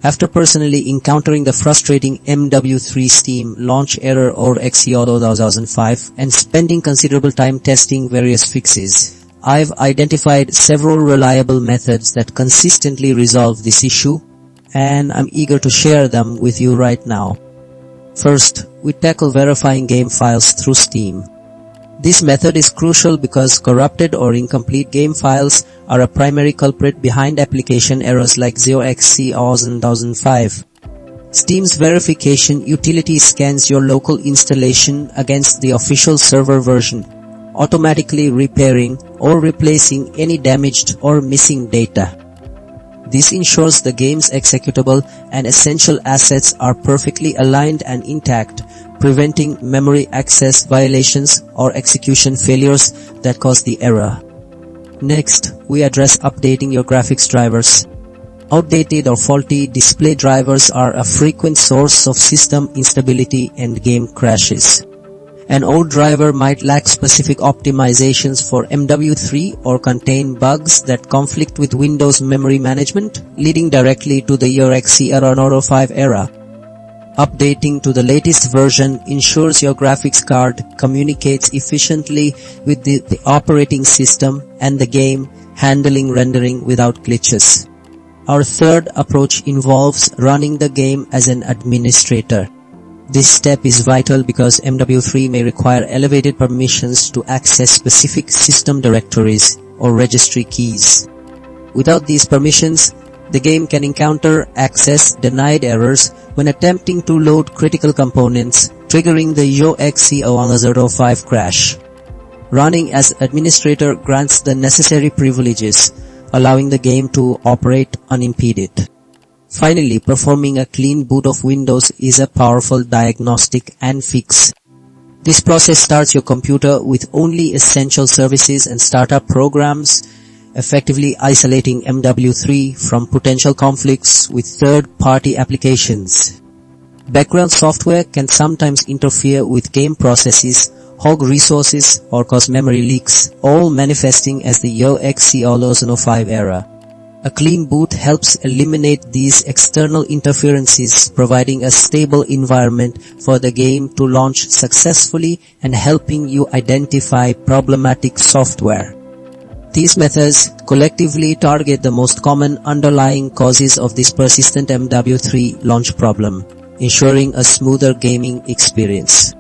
After personally encountering the frustrating MW3 Steam launch error 0xC00005 and spending considerable time testing various fixes, I've identified several reliable methods that consistently resolve this issue, and I'm eager to share them with you right now. First, we tackle verifying game files through Steam. This method is crucial because corrupted or incomplete game files are a primary culprit behind application errors like 0xC00005. Steam's verification utility scans your local installation against the official server version, automatically repairing or replacing any damaged or missing data. This ensures the game's executable and essential assets are perfectly aligned and intact, preventing memory access violations or execution failures that cause the error. Next, we address updating your graphics drivers. Outdated or faulty display drivers are a frequent source of system instability and game crashes. An old driver might lack specific optimizations for MW3 or contain bugs that conflict with Windows memory management, leading directly to the 0xC00005 error. Updating to the latest version ensures your graphics card communicates efficiently with the operating system and the game, handling rendering without glitches. Our third approach involves running the game as an administrator. This step is vital because MW3 may require elevated permissions to access specific system directories or registry keys. Without these permissions, the game can encounter access denied errors when attempting to load critical components, triggering the 0xC00005 crash. Running as administrator grants the necessary privileges, allowing the game to operate unimpeded. Finally, performing a clean boot of Windows is a powerful diagnostic and fix. This process starts your computer with only essential services and startup programs, effectively isolating MW3 from potential conflicts with third-party applications. Background software can sometimes interfere with game processes, hog resources, or cause memory leaks, all manifesting as the 0xC00005 error. A clean boot helps eliminate these external interferences, providing a stable environment for the game to launch successfully and helping you identify problematic software. These methods collectively target the most common underlying causes of this persistent MW3 launch problem, ensuring a smoother gaming experience.